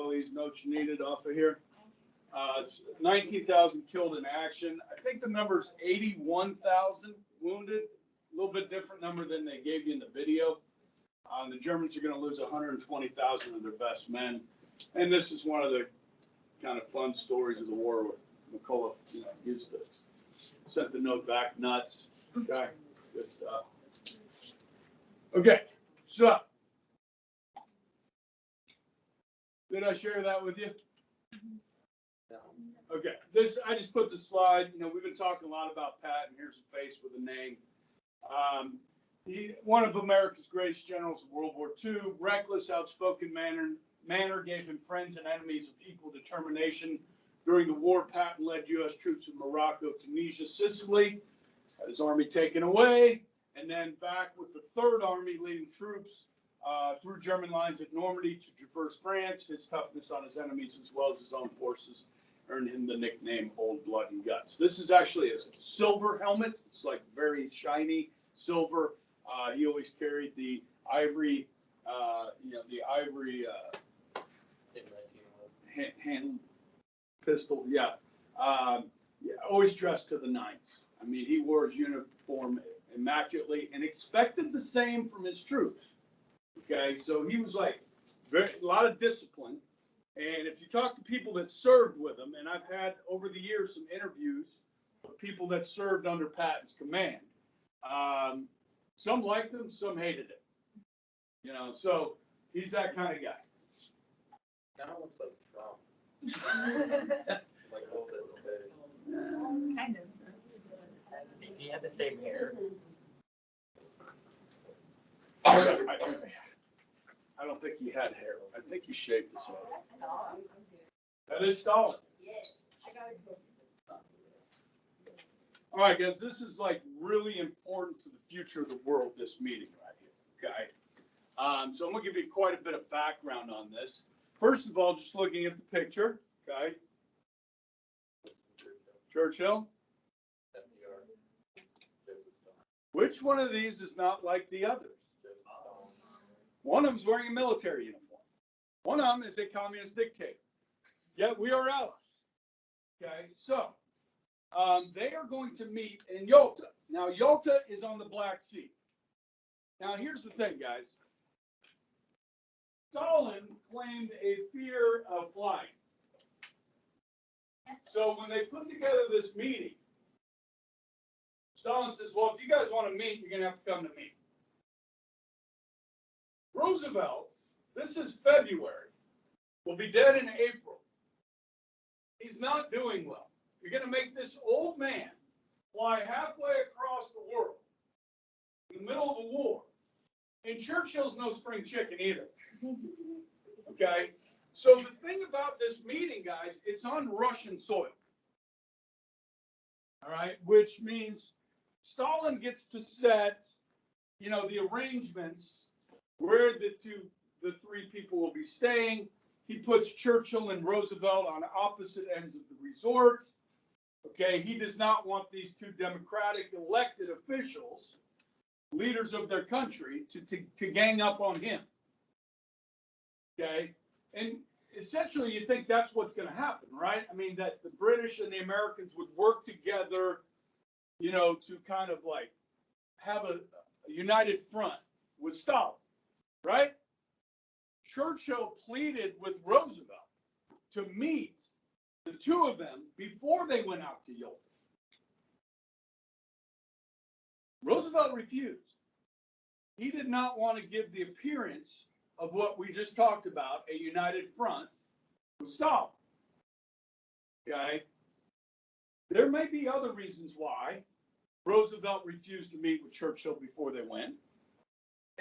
all these notes you needed off of here. 19,000 killed in action. I think the number is 81,000 wounded. A little bit different number than they gave you in the video. The Germans are going to lose 120,000 of their best men. And this is one of the kind of fun stories of the war where McCullough, used to sent the note back nuts. Okay, good stuff. Okay, so did I share that with you? Okay, I just put the slide. We've been talking a lot about Pat, and here's a face with a name. One of America's greatest generals of World War II, reckless, outspoken manner gave him friends and enemies of equal determination. During the war, Patton led U.S. troops in Morocco, Tunisia, Sicily, had his army taken away, and then back with the Third Army leading troops through German lines at Normandy to traverse France. His toughness on his enemies as well as his own forces earned him the nickname Old Blood and Guts. This is actually a silver helmet. It's like very shiny silver. He always carried the ivory, hand pistol. Yeah. Always dressed to the nines. I mean, he wore his uniform immaculately and expected the same from his troops. Okay, so he was like a lot of discipline. And if you talk to people that served with him, and I've had over the years some interviews with people that served under Patton's command, some liked him, some hated him. So he's that kind of guy. Kind of looks like Trump. Like a little bit. Kind of. If he had the same hair. I don't think he had hair. I think he shaved his head. That is Stalin. All right, guys, this is like really important to the future of the world, this meeting right here, okay? So I'm going to give you quite a bit of background on this. First of all, just looking at the picture, okay? Churchill. Which one of these is not like the others? One of them is wearing a military uniform. One of them is a communist dictator. Yet we are allies. Okay, so they are going to meet in Yalta. Now, Yalta is on the Black Sea. Now, here's the thing, guys. Stalin claimed a fear of flying. So when they put together this meeting, Stalin says, well, if you guys want to meet, you're going to have to come to me. Roosevelt, this is February, will be dead in April. He's not doing well. You're going to make this old man fly halfway across the world in the middle of a war. And Churchill's no spring chicken either. Okay? So the thing about this meeting, guys, it's on Russian soil. All right? Which means Stalin gets to set, the arrangements where the three people will be staying. He puts Churchill and Roosevelt on opposite ends of the resort. Okay, he does not want these two Democratic elected officials, leaders of their country, to gang up on him. Okay, and essentially you think that's what's going to happen, right? I mean, that the British and the Americans would work together, to kind of like have a united front with Stalin. Right? Churchill pleaded with Roosevelt to meet the two of them before they went out to Yalta. Roosevelt refused. He did not want to give the appearance of what we just talked about, a united front with Stalin. Okay? There may be other reasons why Roosevelt refused to meet with Churchill before they went.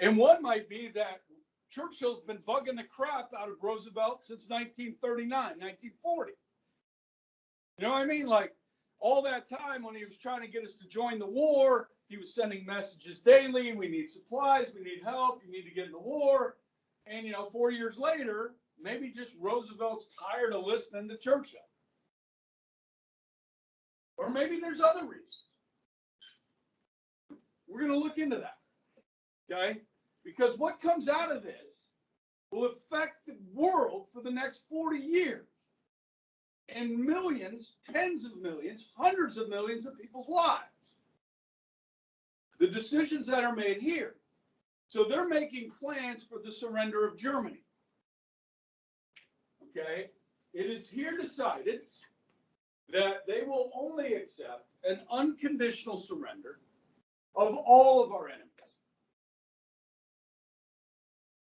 And one might be that Churchill's been bugging the crap out of Roosevelt since 1939, 1940. You know what I mean? Like all that time when he was trying to get us to join the war, he was sending messages daily. We need supplies. We need help. You need to get in the war. And, 4 years later, maybe just Roosevelt's tired of listening to Churchill. Or maybe there's other reasons. We're going to look into that. Okay? Because what comes out of this will affect the world for the next 40 years. And millions, tens of millions, hundreds of millions of people's lives. The decisions that are made here. So they're making plans for the surrender of Germany. Okay? It is here decided that they will only accept an unconditional surrender of all of our enemies.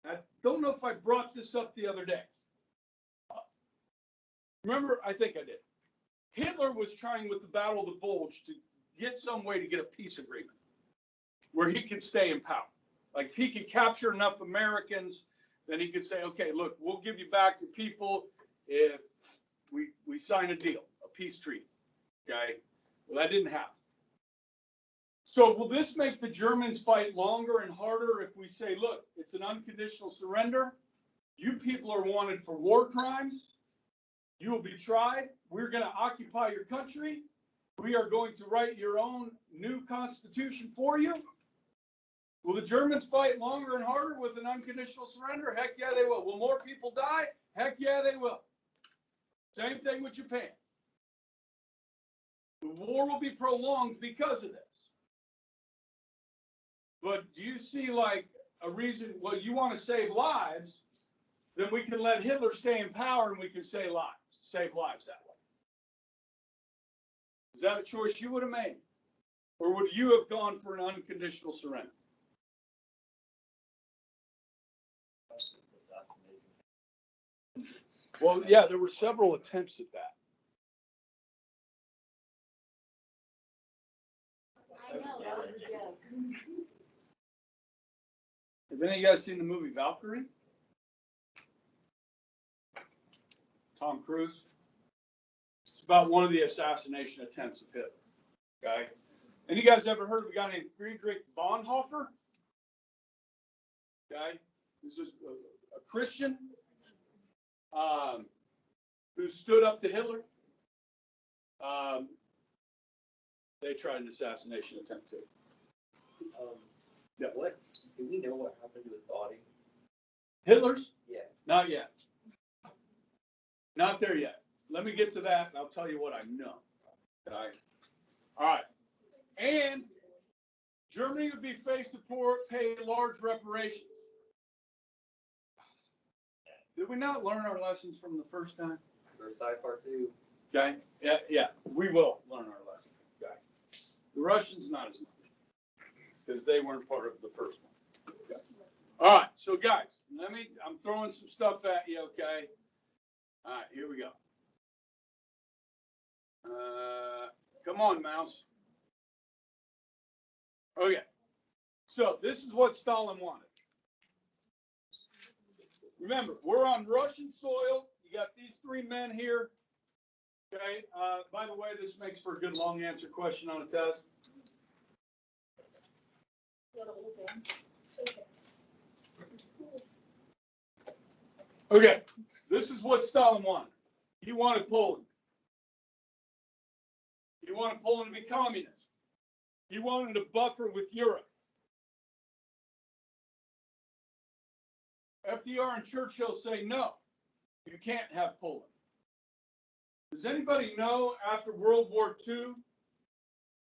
I don't know if I brought this up the other day. Remember, I think I did. Hitler was trying with the Battle of the Bulge to get some way to get a peace agreement where he could stay in power. Like if he could capture enough Americans, then he could say, okay, look, we'll give you back your people if we sign a deal, a peace treaty. Okay? Well, that didn't happen. So will this make the Germans fight longer and harder if we say, look, it's an unconditional surrender. You people are wanted for war crimes. You will be tried. We're going to occupy your country. We are going to write your own new constitution for you. Will the Germans fight longer and harder with an unconditional surrender? Heck yeah, they will. Will more people die? Heck yeah, they will. Same thing with Japan. The war will be prolonged because of this. But do you see like a reason, well, you want to save lives, then we can let Hitler stay in power and we can save lives that way. Is that a choice you would have made? Or would you have gone for an unconditional surrender? Well, yeah, there were several attempts at that. I know, that was a joke. Have any of you guys seen the movie Valkyrie? Tom Cruise. It's about one of the assassination attempts of Hitler. Okay. And you guys ever heard of a guy named Friedrich Bonhoeffer? Okay. This is a Christian who stood up to Hitler. They tried an assassination attempt too. Yeah. What? Do we know what happened to his body? Hitler's? Yeah. Not yet. Not there yet. Let me get to that, and I'll tell you what I know. Okay. All right. And Germany would be faced to pay large reparations. Did we not learn our lessons from the first time? Versailles Part 2. Okay. Yeah. We will learn our lesson. Okay. The Russians not as much because they weren't part of the first one. Okay. All right. So guys, I'm throwing some stuff at you. Okay. All right. Here we go. Come on, mouse. Okay. So this is what Stalin wanted. Remember, we're on Russian soil. You got these three men here. Okay. By the way, this makes for a good long answer question on a test. Okay. This is what Stalin wanted. He wanted Poland. He wanted Poland to be communist. He wanted a buffer with Europe. FDR and Churchill say, no, you can't have Poland. Does anybody know after World War II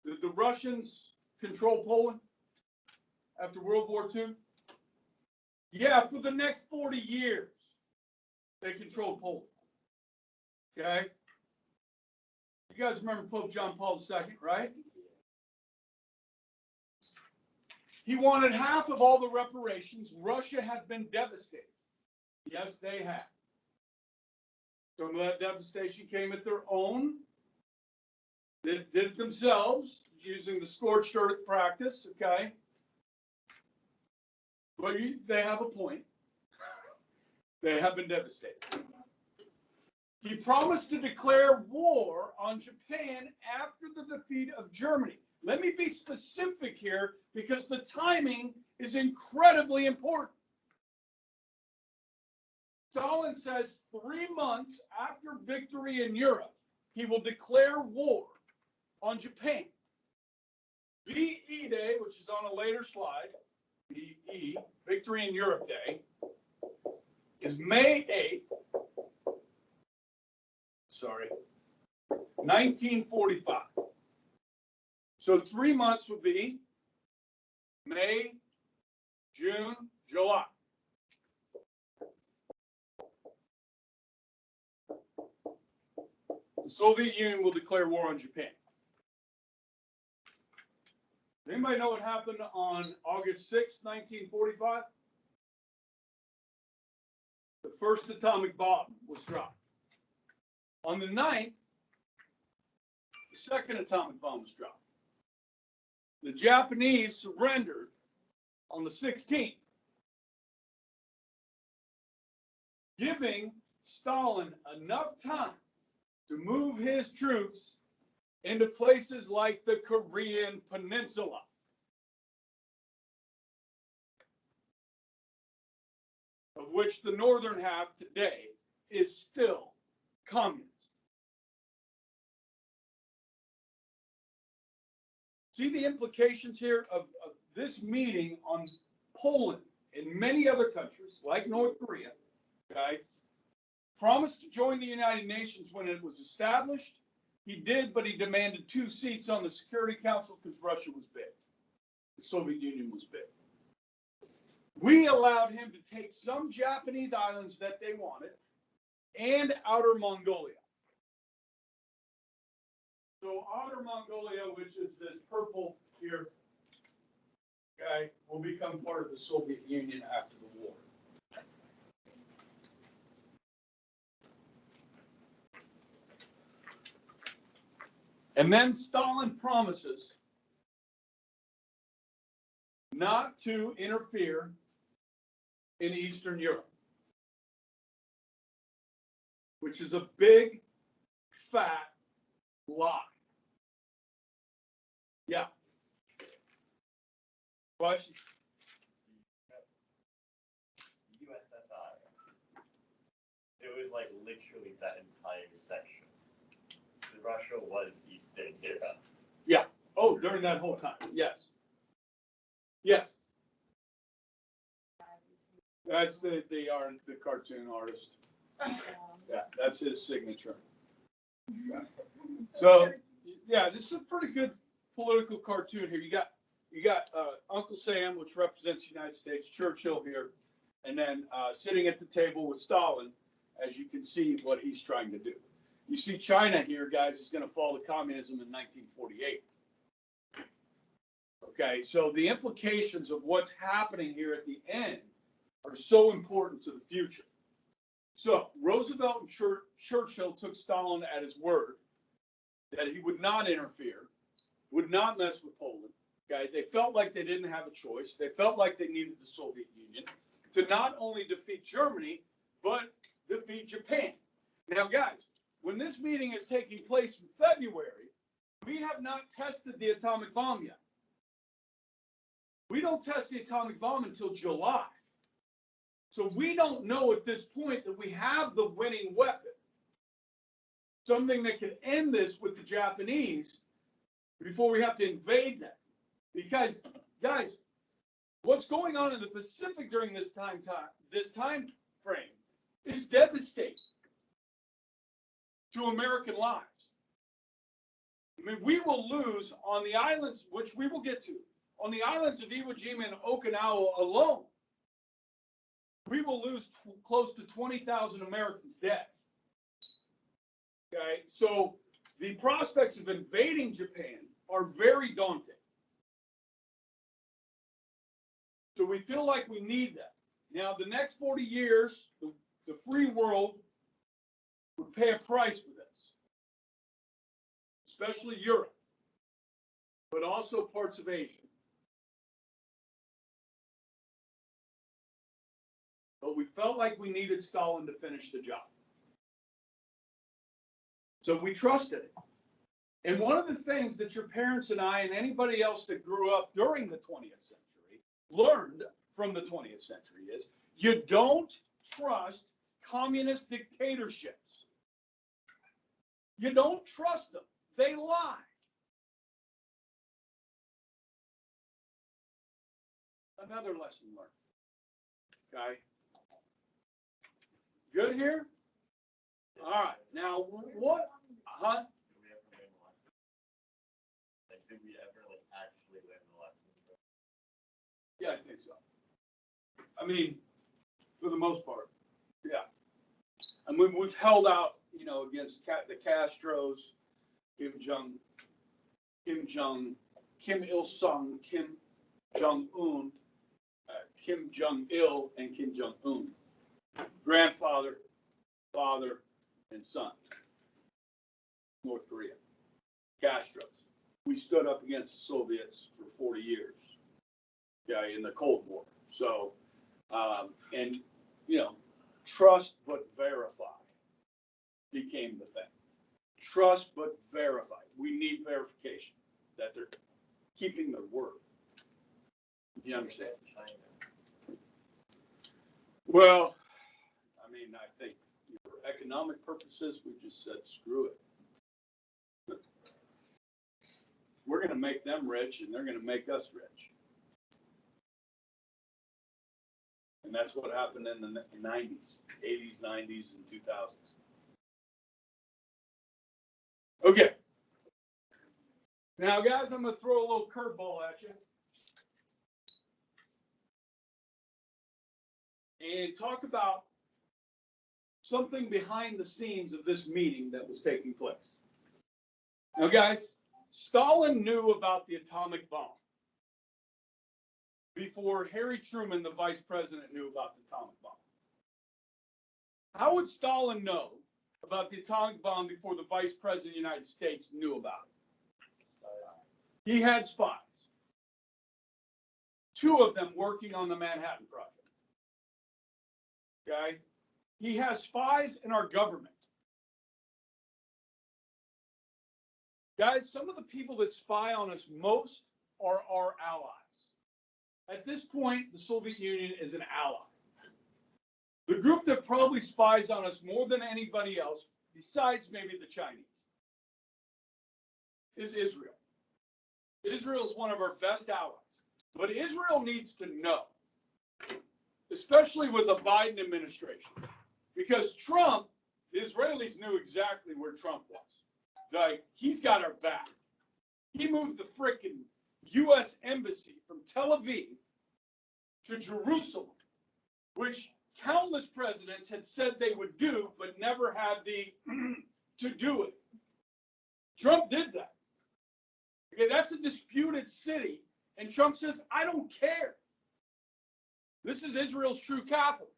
that the Russians control Poland after World War II? Yeah, for the next 40 years, they controlled Poland. Okay? You guys remember Pope John Paul II, right? He wanted half of all the reparations. Russia had been devastated. Yes, they had. Some of that devastation came at their own. They did it themselves using the scorched earth practice, okay? But they have a point. They have been devastated. He promised to declare war on Japan after the defeat of Germany. Let me be specific here because the timing is incredibly important. Stalin says 3 months after victory in Europe, he will declare war on Japan. VE Day, which is on a later slide, VE, Victory in Europe Day, is May 8th, 1945. So 3 months would be May, June, July. The Soviet Union will declare war on Japan. Does anybody know what happened on August 6, 1945? The first atomic bomb was dropped. On the 9th, the second atomic bomb was dropped. The Japanese surrendered on the 16th, giving Stalin enough time to move his troops into places like the Korean Peninsula. Of which the northern half today is still communist. See the implications here of this meeting on Poland and many other countries like North Korea, okay? Promised to join the United Nations when it was established. He did, but he demanded 2 seats on the Security Council because Russia was big. The Soviet Union was big. We allowed him to take some Japanese islands that they wanted and Outer Mongolia. So Outer Mongolia, which is this purple here, okay, will become part of the Soviet Union after the war. And then Stalin promises not to interfere in Eastern Europe, which is a big, fat lie. Yeah. Question? USSR. It was like literally that entire section. Russia was Eastern Europe. Yeah. Oh, during that whole time. Yes. Yes. That's the cartoon artist. Yeah, that's his signature. Yeah. So, yeah, this is a pretty good political cartoon here. You got Uncle Sam, which represents the United States, Churchill here, and then sitting at the table with Stalin, as you can see what he's trying to do. You see China here, guys, is going to fall to communism in 1948. Okay, so the implications of what's happening here at the end are so important to the future. So Roosevelt and Churchill took Stalin at his word that he would not interfere, would not mess with Poland. Okay, they felt like they didn't have a choice. They felt like they needed the Soviet Union to not only defeat Germany, but defeat Japan. Now, guys, when this meeting is taking place in February, we have not tested the atomic bomb yet. We don't test the atomic bomb until July. So we don't know at this point that we have the winning weapon. Something that can end this with the Japanese before we have to invade them. Because, guys, what's going on in the Pacific during this time frame is devastating to American lives. I mean, we will lose on the islands, which we will get to, on the islands of Iwo Jima and Okinawa alone, we will lose close to 20,000 Americans dead. Okay, so the prospects of invading Japan are very daunting. So we feel like we need that. Now, the next 40 years, the free world would pay a price for this, especially Europe, but also parts of Asia. But we felt like we needed Stalin to finish the job. So we trusted it. And one of the things that your parents and I and anybody else that grew up during the 20th century learned from the 20th century is you don't trust communist dictatorships. You don't trust them. They lie. Another lesson learned. Okay? Good here? All right, now what, huh? Did we ever learn the lesson? Like, did we ever like actually learn the lesson? Yeah, I think so. I mean, for the most part, yeah. I mean, we've held out, you know, against the Castros, Kim Il-sung, Kim Jong-un, Kim Jong-il, and Kim Jong-un. Grandfather, father, and son. North Korea. Castros. We stood up against the Soviets for 40 years. Yeah, in the Cold War. So, and, you know, trust but verify became the thing. Trust but verify. We need verification that they're keeping their word. You understand? China. Well, I mean, I think for economic purposes, we just said, screw it. We're going to make them rich and they're going to make us rich. And that's what happened in the 90s, 80s, 90s, and 2000s. Okay. Now, guys, I'm going to throw a little curveball at you. And talk about something behind the scenes of this meeting that was taking place. Now, guys, Stalin knew about the atomic bomb before Harry Truman, the vice president, knew about the atomic bomb. How would Stalin know about the atomic bomb before the vice president of the United States knew about it? He had spies. 2 of them working on the Manhattan Project. Okay? He has spies in our government. Guys, some of the people that spy on us most are our allies. At this point, the Soviet Union is an ally. The group that probably spies on us more than anybody else, besides maybe the Chinese, is Israel. Israel is one of our best allies. But Israel needs to know, especially with a Biden administration, because Trump, the Israelis knew exactly where Trump was. Like, he's got our back. He moved the frickin' U.S. embassy from Tel Aviv to Jerusalem, which countless presidents had said they would do, but never had the to do it. Trump did that. Okay, that's a disputed city, and Trump says, I don't care. This is Israel's true capital.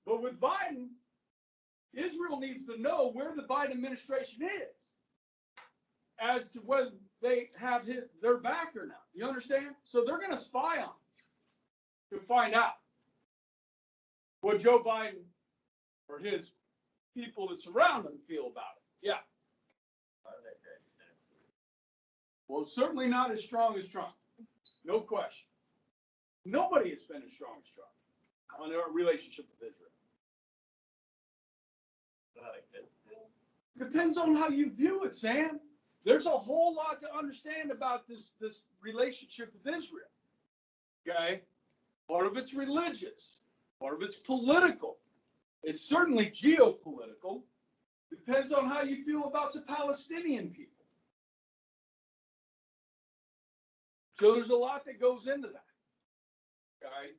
But with Biden, Israel needs to know where the Biden administration is as to whether they have their back or not. You understand? So they're going to spy on them to find out what Joe Biden or his people that surround him feel about it. Yeah. Well, certainly not as strong as Trump. No question. Nobody has been as strong as Trump on our relationship with Israel. Depends on how you view it, Sam. There's a whole lot to understand about this relationship with Israel. Okay? Part of it's religious. Part of it's political. It's certainly geopolitical. Depends on how you feel about the Palestinian people. So there's a lot that goes into that. Okay?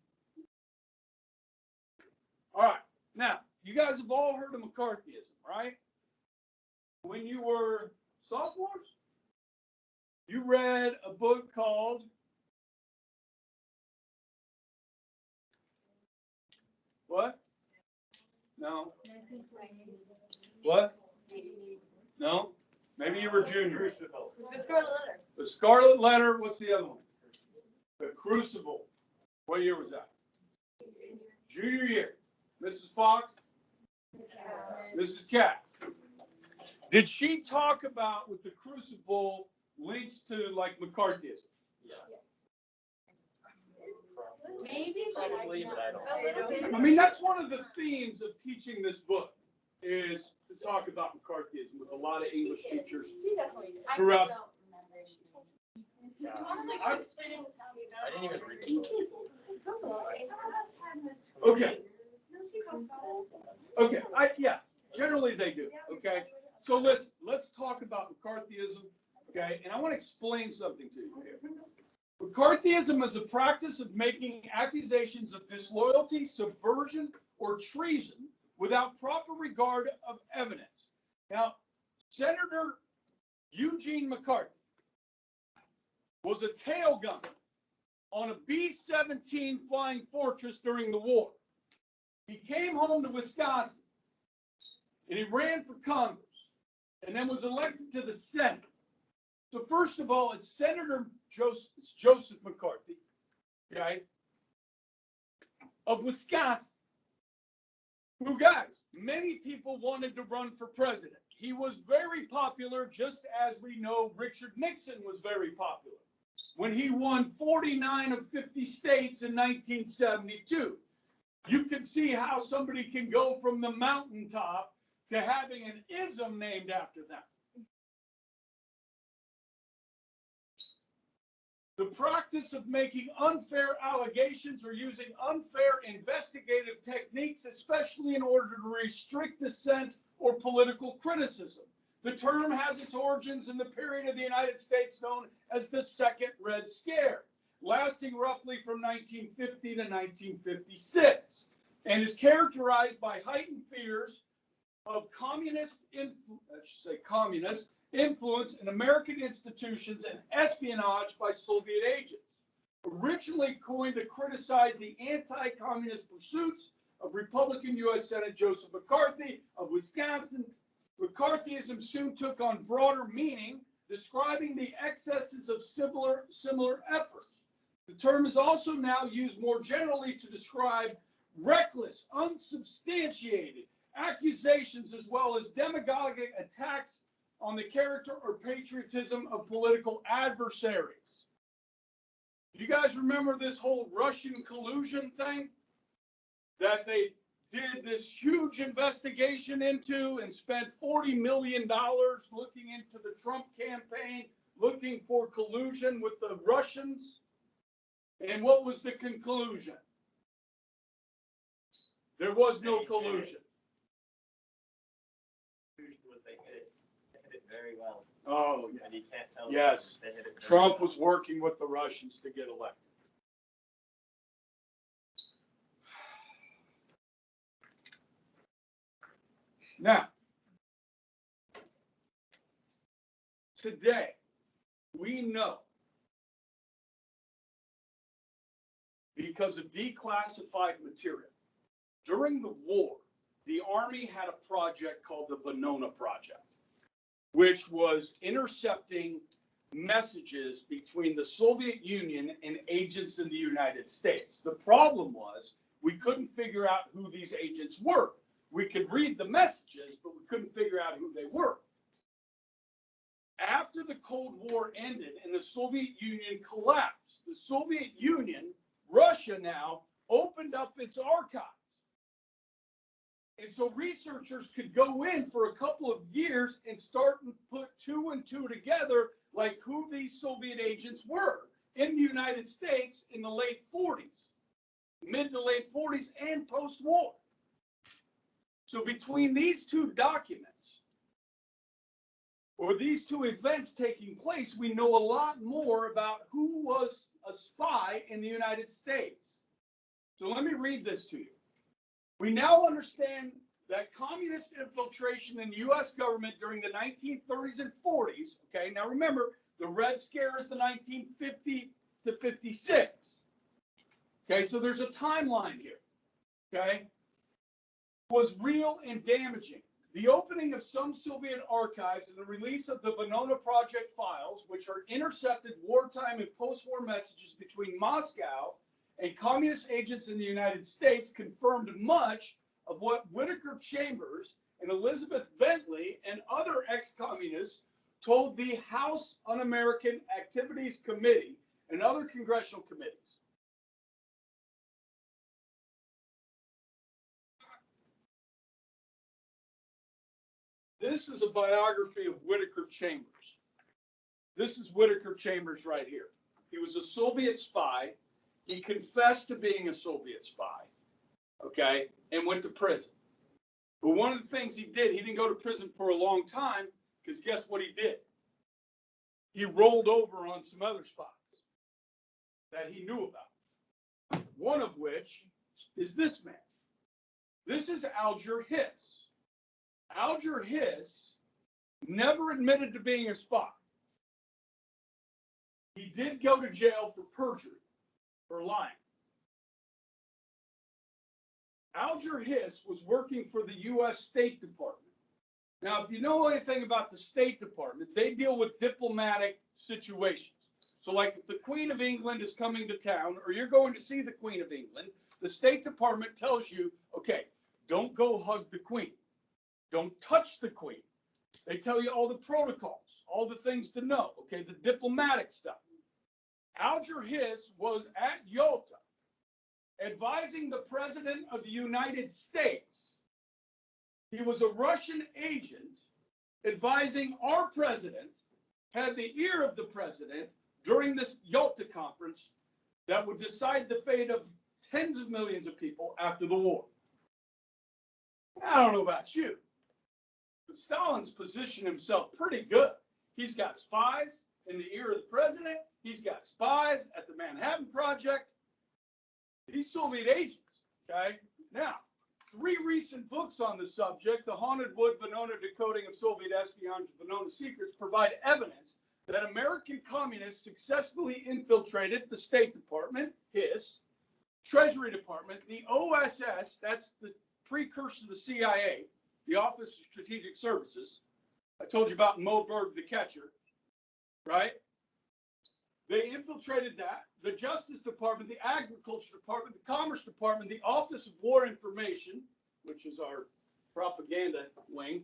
All right. Now, you guys have all heard of McCarthyism, right? When you were sophomores, you read a book called what? No. What? No. Maybe you were juniors. The Scarlet Letter. The Scarlet Letter. What's the other one? The Crucible. What year was that? Junior year. Mrs. Fox? Mrs. Katz. Did she talk about with the Crucible links to like McCarthyism? Yeah. Maybe, Probably, but I don't. I mean, that's one of the themes of teaching this book is to talk about McCarthyism with a lot of English teachers She definitely did. throughout. Yeah. I I didn't even read the book. Okay, okay, yeah, generally they do, okay? So listen, let's talk about McCarthyism, okay? And I want to explain something to you here. McCarthyism is a practice of making accusations of disloyalty, subversion, or treason without proper regard of evidence. Now, Senator Eugene McCarthy was a tail gunner on a B-17 Flying Fortress during the war. He came home to Wisconsin and he ran for Congress and then was elected to the Senate. So first of all, it's Senator Joseph McCarthy, okay, of Wisconsin, who, guys, many people wanted to run for president. He was very popular, just as we know Richard Nixon was very popular when he won 49 of 50 states in 1972. You can see how somebody can go from the mountaintop to having an ism named after them. The practice of making unfair allegations or using unfair investigative techniques, especially in order to restrict dissent or political criticism. The term has its origins in the period of the United States known as the Second Red Scare, lasting roughly from 1950 to 1956, and is characterized by heightened fears of communist influence in American institutions and espionage by Soviet agents. Originally coined to criticize the anti-communist pursuits of Republican U.S. Senate Joseph McCarthy of Wisconsin, McCarthyism soon took on broader meaning, describing the excesses of similar efforts. The term is also now used more generally to describe reckless, unsubstantiated accusations as well as demagogic attacks on the character or patriotism of political adversaries. You guys remember this whole Russian collusion thing that they did this huge investigation into and spent $40 million looking into the Trump campaign, looking for collusion with the Russians? And what was the conclusion? There was no collusion. They hit it very well. Oh, yeah. And you can't tell. Yes. They hit it very Trump well. was working with the Russians to get elected. Now, today, we know because of declassified material, during the war, the Army had a project called the Venona Project, which was intercepting messages between the Soviet Union and agents in the United States. The problem was we couldn't figure out who these agents were. We could read the messages, but we couldn't figure out who they were. After the Cold War ended and the Soviet Union collapsed, the Soviet Union, Russia now, opened up its archives. And so researchers could go in for a couple of years and start and put two and two together, like who these Soviet agents were in the United States in the late 40s, mid to late 40s and post-war. So between these two documents, or these two events taking place, we know a lot more about who was a spy in the United States. So let me read this to you. We now understand that communist infiltration in the U.S. government during the 1930s and 40s, okay, now remember, the Red Scare is the 1950 to 56. Okay, so there's a timeline here, okay, was real and damaging. The opening of some Soviet archives and the release of the Venona Project files, which are intercepted wartime and post-war messages between Moscow and communist agents in the United States, confirmed much of what Whittaker Chambers and Elizabeth Bentley and other ex-communists told the House Un-American Activities Committee and other congressional committees. This is a biography of Whittaker Chambers. This is Whittaker Chambers right here. He was a Soviet spy. He confessed to being a Soviet spy. okay, and went to prison. But one of the things he did, he didn't go to prison for a long time, because guess what he did? He rolled over on some other spots that he knew about. One of which is this man. This is Alger Hiss. Alger Hiss never admitted to being a spy. He did go to jail for perjury, for lying. Alger Hiss was working for the U.S. State Department. Now, if you know anything about the State Department, they deal with diplomatic situations. So like if the Queen of England is coming to town, or you're going to see the Queen of England, the State Department tells you, okay, don't go hug the Queen. Don't touch the Queen. They tell you all the protocols, all the things to know, okay, the diplomatic stuff. Alger Hiss was at Yalta advising the President of the United States. He was a Russian agent advising our president, had the ear of the president during this Yalta conference that would decide the fate of tens of millions of people after the war. I don't know about you, but Stalin's positioned himself pretty good. He's got spies in the ear of the president. He's got spies at the Manhattan Project. These Soviet agents, okay? Now, 3 recent books on the subject, The Haunted Wood, Venona Decoding of Soviet Espionage, Venona Secrets, provide evidence that American communists successfully infiltrated the State Department, HISS, Treasury Department, the OSS, that's the precursor to the CIA, the Office of Strategic Services. I told you about Moberg the Catcher, right? They infiltrated that, the Justice Department, the Agriculture Department, the Commerce Department, the Office of War Information, which is our propaganda wing,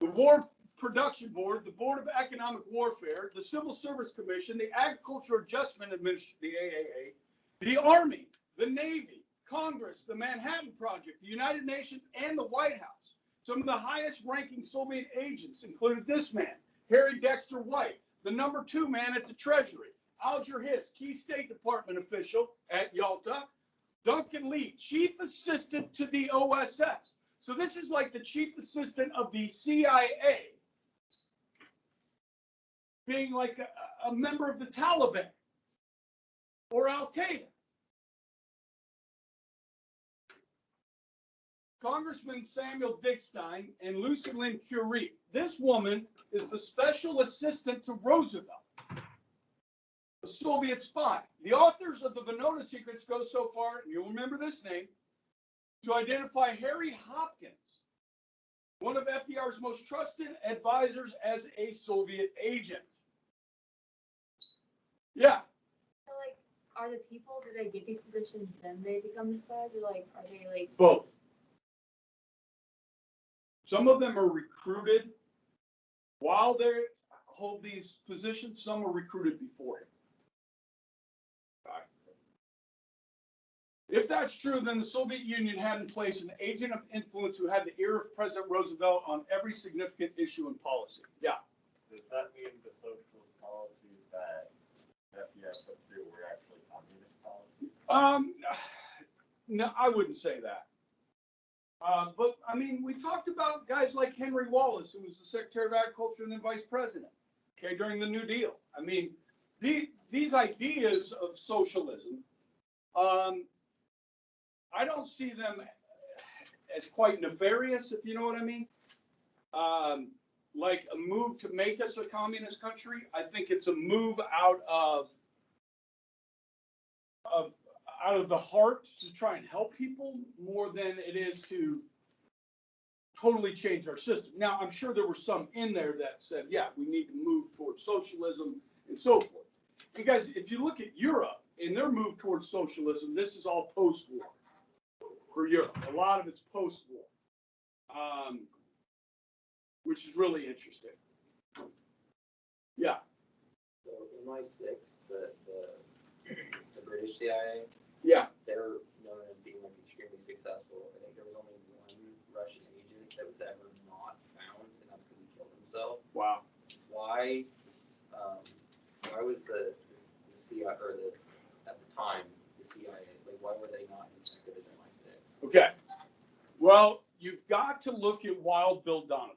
the War Production Board, the Board of Economic Warfare, the Civil Service Commission, the Agriculture Adjustment Administration, the AAA, the Army, the Navy, Congress, the Manhattan Project, the United Nations, and the White House. Some of the highest ranking Soviet agents included this man, Harry Dexter White, the number 2 man at the Treasury, Alger Hiss, key State Department official at Yalta, Duncan Lee, chief assistant to the OSS. So this is like the chief assistant of the CIA, being like a member of the Taliban or Al-Qaeda. Congressman Samuel Dickstein and Lucy Lynn Curie. This woman is the special assistant to Roosevelt, a Soviet spy. The authors of the Venona Secrets go so far, and you'll remember this name, to identify Harry Hopkins, one of FDR's most trusted advisors, as a Soviet agent. Yeah. So, like, are the people, do they get these positions, then they become the spies, or like, are they like? Both. Some of them are recruited while they hold these positions. Some are recruited beforehand. If that's true, then the Soviet Union had in place an agent of influence who had the ear of President Roosevelt on every significant issue and policy. Yeah. Does that mean the socialist policies that FDR put through were actually communist policies? No, I wouldn't say that. But I mean, we talked about guys like Henry Wallace, who was the Secretary of Agriculture and then Vice President, okay, during the New Deal. I mean, these ideas of socialism, I don't see them as quite nefarious, if you know what I mean. Like a move to make us a communist country. I think it's a move out of the heart to try and help people more than it is to totally change our system. Now, I'm sure there were some in there that said, yeah, we need to move towards socialism and so forth. And guys, if you look at Europe and their move towards socialism, this is all post-war for Europe. A lot of it's post-war, which is really interesting. Yeah. So MI6, the British CIA, Yeah. they're known as being like extremely successful. I think there was only one Russian agent that was ever not found, and that's because he killed himself. Wow. Why was the CIA, or at the time, the CIA, like, why were they not as effective as MI6? Okay. Well, you've got to look at Wild Bill Donovan.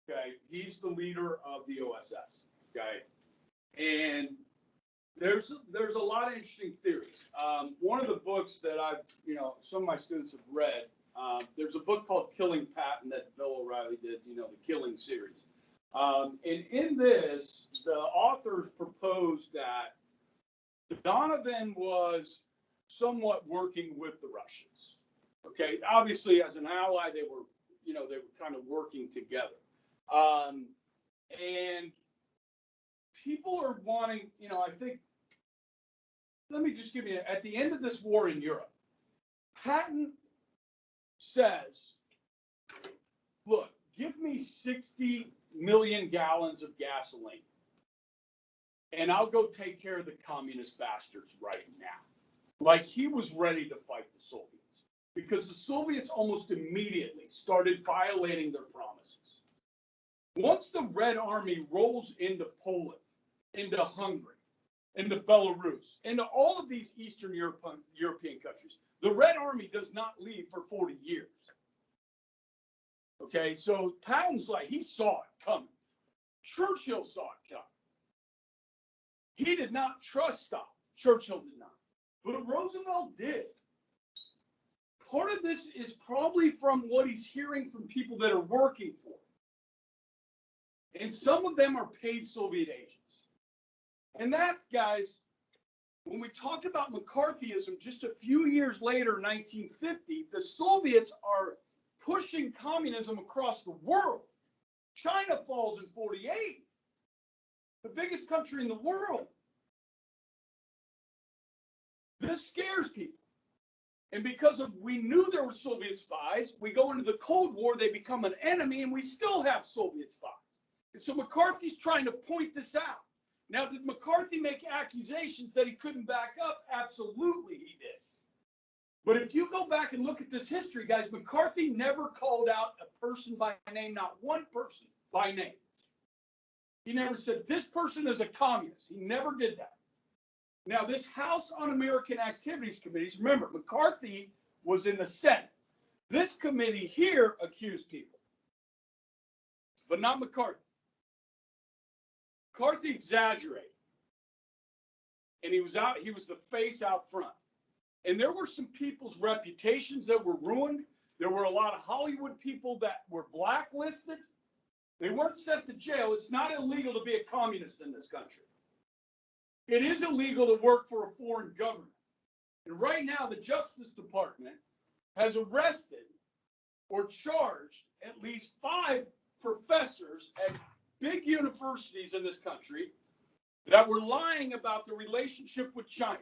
Okay. He's the leader of the OSS. Okay. And there's a lot of interesting theories. One of the books that some of my students have read, there's a book called Killing Patton that Bill O'Reilly did, the Killing series. And in this, the authors proposed that Donovan was somewhat working with the Russians. Okay, obviously as an ally, they were kind of working together. And people are wanting, I think, let me just give you, at the end of this war in Europe, Patton says, look, give me 60 million gallons of gasoline, and I'll go take care of the communist bastards right now. Like, he was ready to fight the Soviets, because the Soviets almost immediately started violating their promises. Once the Red Army rolls into Poland, into Hungary, into Belarus, into all of these Eastern European countries, the Red Army does not leave for 40 years. Okay, so Patton's like, he saw it coming. Churchill saw it coming. He did not trust Stalin. Churchill did not. But Roosevelt did. Part of this is probably from what he's hearing from people that are working for him. And some of them are paid Soviet agents. And that, guys, when we talk about McCarthyism, just a few years later, 1950, the Soviets are pushing communism across the world. China falls in 48, the biggest country in the world. This scares people. And because we knew there were Soviet spies, we go into the Cold War, they become an enemy, and we still have Soviet spies. And so McCarthy's trying to point this out. Now, did McCarthy make accusations that he couldn't back up? Absolutely he did. But if you go back and look at this history, guys, McCarthy never called out a person by name, not one person by name. He never said, this person is a communist. He never did that. Now, this House Un-American Activities Committees, remember, McCarthy was in the Senate. This committee here accused people, but not McCarthy. McCarthy exaggerated. And he was the face out front. And there were some people's reputations that were ruined. There were a lot of Hollywood people that were blacklisted. They weren't sent to jail. It's not illegal to be a communist in this country. It is illegal to work for a foreign government. And right now, the Justice Department has arrested or charged at least 5 professors at big universities in this country that were lying about the relationship with China.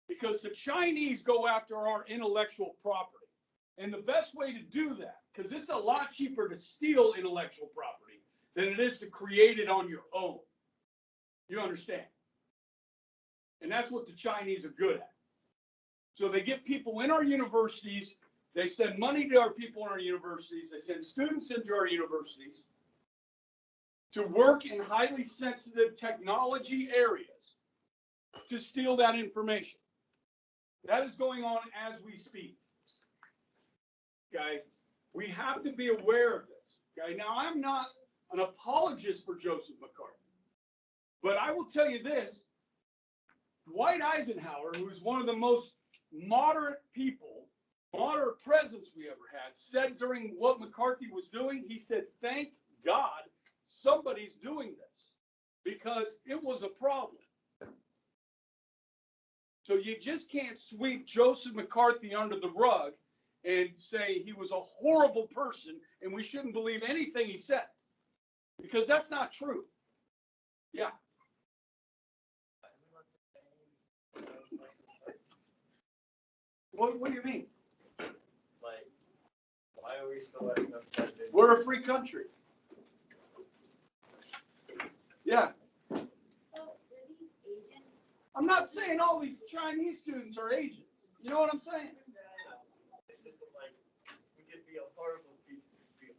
Because the Chinese go after our intellectual property. And the best way to do that, because it's a lot cheaper to steal intellectual property than it is to create it on your own. You understand? And that's what the Chinese are good at. So they get people in our universities. They send money to our people in our universities. They send students into our universities to work in highly sensitive technology areas to steal that information. That is going on as we speak. Okay? We have to be aware of this. Okay? Now, I'm not an apologist for Joseph McCarthy, but I will tell you this. Dwight Eisenhower, who is one of the most moderate presidents we ever had, said during what McCarthy was doing, he said, thank God somebody's doing this, because it was a problem. So you just can't sweep Joseph McCarthy under the rug and say he was a horrible person and we shouldn't believe anything he said, because that's not true. Yeah. What do you mean? Like, why are we still letting them send in? We're a free country. Yeah. So, were these agents? I'm not saying all these Chinese students are agents. You know what I'm saying? It's just like, we could be a horrible people, and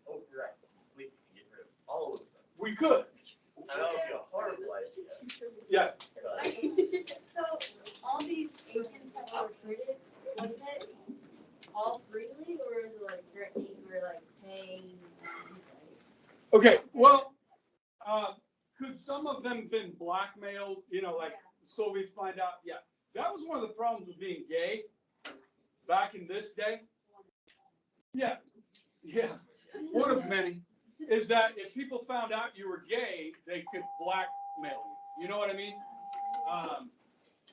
overreact completely and get rid of all of them. We could. That would be a horrible idea. Yeah. But So, all these agents that were recruited, Okay, well, could some of them been blackmailed, like the Soviets find out? Yeah, that was one of the problems with being gay back in this day. Yeah, one of many is that if people found out you were gay, they could blackmail you. You know what I mean?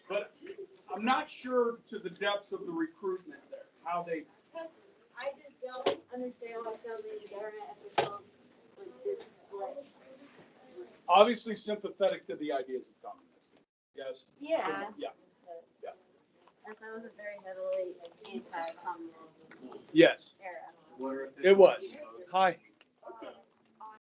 But I'm not sure to the depths of the recruitment there, how they. I just don't understand why so many government officials would display. Obviously sympathetic to the ideas of communism. Yes. Yeah. Yeah. And so it was a very heavily anti-communist Yes. era. It was. Hi.